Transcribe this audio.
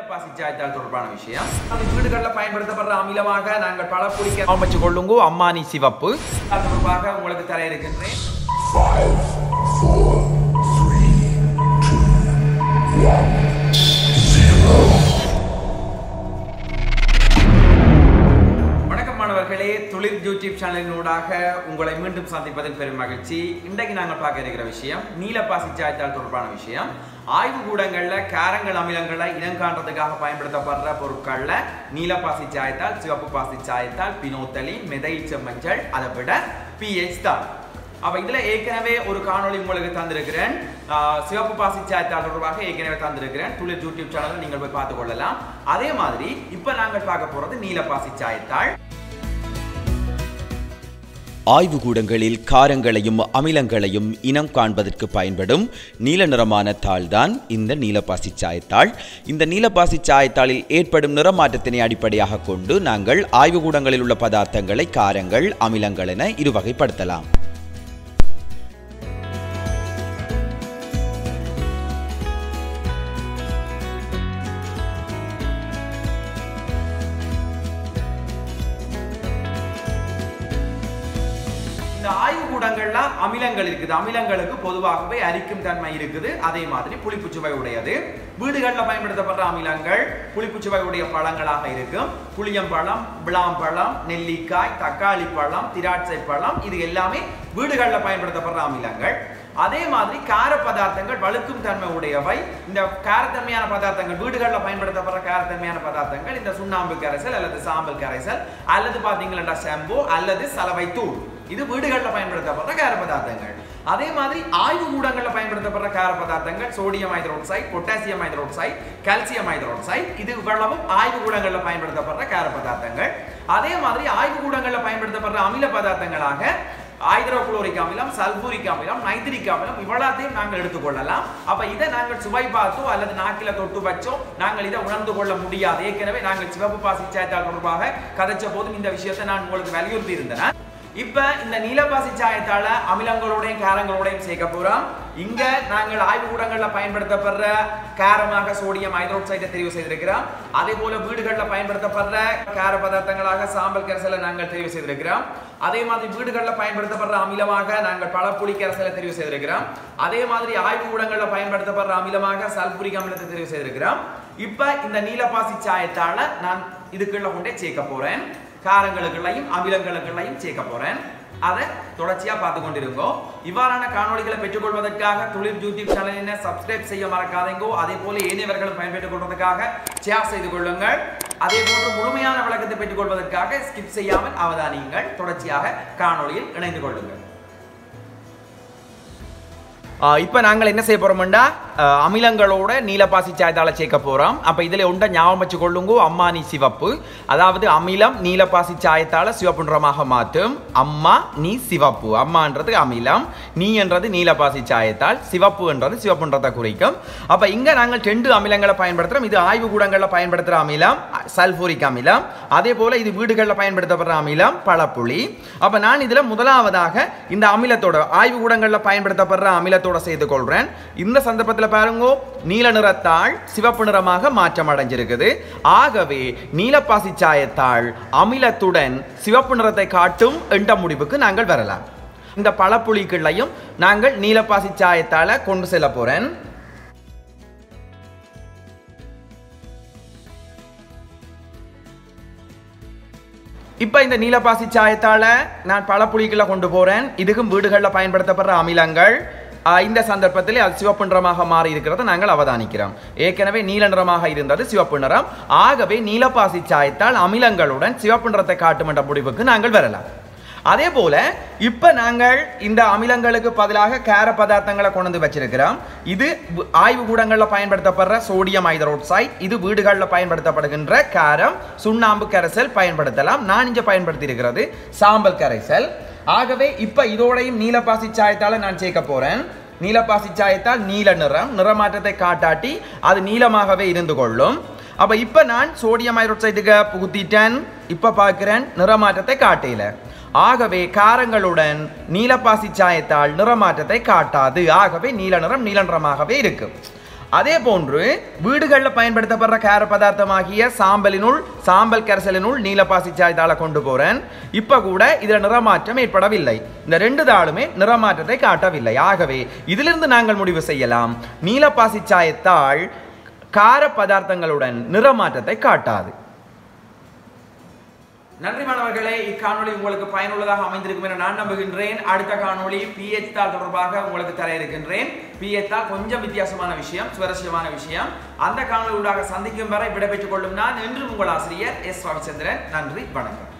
நீலப்பாசிச்சாயத்தால் தொடர்பான விஷயம். அது வீடுகளில் பயன்படுத்தப்படுற அமிலமாக நாங்கள் பல புளிக்க அமைச்சு கொள்ளுங்கோ. அம்மானி சிவப்பு அது தொடர்பாக உங்களுக்கு தர இருக்கின்றேன். 5, 4, 3, 2, 1, 0. வணக்கம் மாணவர்களே, துளிர் யூடியூப் சேனலினூடாக உங்களை மீண்டும் சந்திப்பதில் பெரும் மகிழ்ச்சி. இன்றைக்கு நாங்கள் பார்க்க இருக்கிற விஷயம் நீலப்பாசிச்சாயத்தால் தொடர்பான விஷயம். ஆய்வு கூடங்கள்ல காரங்கள் அமிலங்களை இனம் காண்றதுக்காக பயன்படுத்தப்படுற பொருட்கள்ல நீலப்பாசிச்சாயத்தால், சிவப்பு பாசிச்சாயத்தால், பினோத்தலின், மெதைல் செம்மஞ்சள், அதை விட pH தான். அப்ப இதுல ஏற்கனவே ஒரு காணொளி உங்களுக்கு தந்திருக்கிறேன். சிவப்பு பாசிச்சாயத்தால் தொடர்பாக ஏற்கனவே தந்திருக்கிறேன். துளிர் யூடியூப் சேனலில் நீங்கள் போய் பார்த்துக் கொள்ளலாம். அதே மாதிரி இப்ப நாங்கள் பார்க்க போறது நீலப்பாசிச்சாயத்தால். ஆய்வுகூடங்களில் காரங்களையும் அமிலங்களையும் இனம் காண்பதற்கு பயன்படும் நீல நிறமான தாள்தான் இந்த நீலப்பாசிச்சாயத்தாள். இந்த நீலப்பாசிச்சாயத்தாளில் ஏற்படும் நிறமாற்றத்தினை அடிப்படையாக கொண்டு நாங்கள் ஆய்வுகூடங்களில் உள்ள பதார்த்தங்களை காரங்கள், அமிலங்கள் என இருவகைப்படுத்தலாம். இந்த ஆய்வு கூடங்கள்ல அமிலங்கள் இருக்குது. அமிலங்களுக்கு பொதுவாகவே அரிக்கும் தன்மை இருக்குது. அதே மாதிரி புளிப்புச்சுவை உடையது. வீடுகளில் பயன்படுத்தப்படுற அமிலங்கள் புளிப்புச்சுவை உடைய பழங்களாக இருக்கும். புளியம்பழம், விளாம்பழம், நெல்லிக்காய், தக்காளி பழம், திராட்சை பழம், இது எல்லாமே வீடுகளில் பயன்படுத்தப்படுற அமிலங்கள். அதே மாதிரி கார பதார்த்தங்கள் வழுக்கும் தன்மை உடையவை. இந்த காரத்தன்மையான பதார்த்தங்கள் வீடுகளில் பயன்படுத்தப்படுற காரத்தன்மையான பதார்த்தங்கள் இந்த சுண்ணாம்பு கரைசல் அல்லது சாம்பல் கரைசல் அல்லது பாத்தீங்கன்னா ஷாம்பு அல்லது சலவை தூள், இது வீடுகளில் பயன்படுத்தப்படுற கார பதார்த்தங்கள். அதே மாதிரி ஆய்வு கூடங்களில் பயன்படுத்தப்படுற கார பதார்த்தங்கள் sodium hydroxide, potassium hydroxide, calcium hydroxide, இது இவ்வளவும் ஆய்வு கூடங்களில் பயன்படுத்தப்படுற கார பதார்த்தங்கள். அதே மாதிரி ஆய்வு கூடங்களில் பயன்படுத்தப்படுற அமில பதார்த்தங்களாக ஹைட்ரோகுளோரிக் அமிலம், சல்பூரிக் அமிலம், நைட்ரிக் அமிலம், இவ்வளத்தையும் நாங்கள் எடுத்துக்கொள்ளலாம். அப்ப இதை நாங்கள் சுவை பார்த்தோ அல்லது நாக்கில தொட்டு வச்சோ நாங்கள் இதை உணர்ந்து கொள்ள முடியாது. ஏற்கனவே நாங்கள் சிவப்பு பாசிச்சாயத்தால் தொடர்பாக கதைச்ச போதும் இந்த விஷயத்தை நான் உங்களுக்கு வலியுறுத்தி இருந்தேன். இப்ப இந்த நீலப்பாசிச்சாயத்தால அமிலங்களோடையும் காரங்களோடையும் சேர்க்க போறோம். இங்க நாங்கள் ஆய்வு கூடங்கள்ல பயன்படுத்தப்படுற காரமாக சோடியம் ஹைட்ரோக்சைடை தெரிவு செய்திருக்கிறோம். அதே போல வீடுகளில் பயன்படுத்தப்படுற கார பதார்த்தங்களாக சாம்பல் கரைசலை நாங்கள் தெரிவு செய்திருக்கிறோம். அதே மாதிரி வீடுகளில் பயன்படுத்தப்படுற அமிலமாக நாங்கள் பழப்புளி கரைசலை தெரிவு செய்திருக்கிறோம். அதே மாதிரி ஆய்வு கூடங்களில் பயன்படுத்தப்படுற அமிலமாக சல்பூரிக் அமிலத்தை தெரிவு செய்திருக்கிறோம். இப்ப இந்த நீலப்பாசிச்சாயத்தால நான் இதுக்குள்ள கொண்டே சேர்க்க போறேன். காரங்களுக்குள்ளையும் அமிலங்களுக்குள்ளையும் சேர்க்க போறேன். அதை தொடர்ச்சியா பார்த்து கொண்டிருங்கோ. இவ்வாறான காணொளிகளை பெற்றுக்கொள்வதற்காக துளிர் யூடியூப் சேனலினை சப்ஸ்கிரைப் செய்ய மறக்காதீங்கோ. அதே போல ஏனையவர்களும் பயன்பெற்றுக் கொள்வதற்காக ஷேர் செய்து கொள்ளுங்கள். அதே போன்று முழுமையான விளக்கத்தை பெற்றுக் கொள்வதற்காக ஸ்கிப் செய்யாமல் அவதானியுங்கள். தொடர்ச்சியாக காணொளியில் இணைந்து கொள்ளுங்கள். இப்ப நாங்கள் என்ன செய்ய போறோம்டா, அமிலங்களோட நீலப்பாசிச்சாயத்தால சேர்க்க போறோம். அப்ப இதுல ஒன்றை ஞாபகம் வச்சு கொள்ளுங்க, அம்மானி சிவப்பு. அதாவது அமிலம் நீலப்பாசிச்சாயத்தால சிவப்பு நிறமாக மாற்றும். அம்மா நீ சிவப்பு, அம்மான்றது அமிலம், நீ என்றது நீலப்பாசிச்சாயத்தால், சிவப்பு என்றது சிவப்பு நிறத்தை குறிக்கும். அப்ப இங்க நாங்கள் 2 அமிலங்களை பயன்படுத்துறோம். இது ஆய்வு கூடங்கள்ல பயன்படுத்துற அமிலம் சல்பூரிக் அமிலம். அதே போல இது வீடுகளில் பயன்படுத்தப்படுற அமிலம் பழப்புளி. அப்ப நான் இதுல முதலாவதாக இந்த அமிலத்தோட ஆய்வு கூடங்கள்ல பயன்படுத்தப்படுற அமிலத்தோட செய்து கொள்றேன். இந்த சந்தர்ப்பத்தில் பாருங்க, நீல நிறத்தாள் சிவப்பு நிறமாக மாற்றம் அடைஞ்சிருக்குது. ஆகவே நீலப்பாசிச்சாயத்தாள் அமிலத்துடன் சிவப்பு நிறத்தை காட்டும் என்ற முடிவுக்கு நாங்கள் வரலாம். இந்த பழப்புளிகளையும் நாங்கள் நீலப்பாசிச்சாயத்தால கொண்டு செல்ல போறேன். இப்ப இந்த நீலப்பாசிச்சாயத்தால நான் பழப்புளிகளை கொண்டு போறேன். இதுக்கும் வீடுகளில் பயன்படுத்தப்படுற அமிலங்கள். இந்த சந்தர்ப்பத்தில் அது சிவப்பு நிறமாக மாறி இருக்கிறத நாங்கள் அவதானிக்கிறோம். ஏற்கனவே நீல நிறமாக இருந்தது சிவப்பு நிறம். ஆகவே நீலப்பாசிச்சாயத்தால் அமிலங்களுடன் சிவப்பு நிறத்தை காட்டும் என்ற முடிவுக்கு நாங்கள் வரலாம். அதே போல இப்ப நாங்கள் இந்த அமிலங்களுக்கு பதிலாக கார பதார்த்தங்களை கொண்டு வச்சிருக்கிறோம். இது ஆய்வு கூடங்களில் பயன்படுத்தப்படுற சோடியம் ஹைட்ரோக்சைடு, இது வீடுகளில் பயன்படுத்தப்படுகின்ற காரம் சுண்ணாம்பு கரைசல் பயன்படுத்தலாம். நான் இங்க பயன்படுத்தி இருக்கிறது சாம்பல் கரைசல். ஆகவே இப்ப இதோடையும் நீலப்பாசிச்சாயத்தால நான் சேர்க்க போறேன். நீலப்பாசிச்சாயத்தால் நீல நிறம், நிறமாற்றத்தை காட்டாட்டி அது நீலமாகவே இருந்து கொள்ளும். அப்ப இப்ப நான் சோடியம் ஹைட்ரோக்சைடுக்கு புகுத்திட்டேன். இப்ப பார்க்கிறேன் நிறமாற்றத்தை காட்டல. ஆகவே காரங்களுடன் நீலப்பாசிச்சாயத்தால் நிறமாற்றத்தை காட்டாது. ஆகவே நீல நிறமாகவே இருக்கும். அதே போன்று வீடுகளில் பயன்படுத்தப்படுற கார பதார்த்தமாகிய சாம்பல் கரைசலினுள் நீலப்பாசி சாயத்தாளை கொண்டு போறேன். இப்ப கூட இதுல நிறமாற்றம் ஏற்படவில்லை. இந்த 2 தாளுமே நிறமாற்றத்தை காட்டவில்லை. ஆகவே இதிலிருந்து நாங்கள் முடிவு செய்யலாம், நீலப்பாசி சாயத்தாள் கார பதார்த்தங்களுடன் நிறமாற்றத்தை காட்டாது. நன்றி மாணவர்களே, இக்காணொளி உங்களுக்கு பயனுள்ளதாக அமைந்திருக்கும் என நான் நம்புகின்றேன். அடுத்த காணொளி pH தாள் தொடர்பாக உங்களுக்கு தர இருக்கின்றேன். pH தாள் கொஞ்சம் வித்தியாசமான விஷயம், சுவாரஸ்யமான விஷயம். அந்த காணொளியூடாக சந்திக்கும் வரை விடைபெற்றுக் கொள்ளும் நான் என்றும் உங்கள் ஆசிரியர் எஸ். ரவிச்சந்திரன். நன்றி, வணக்கம்.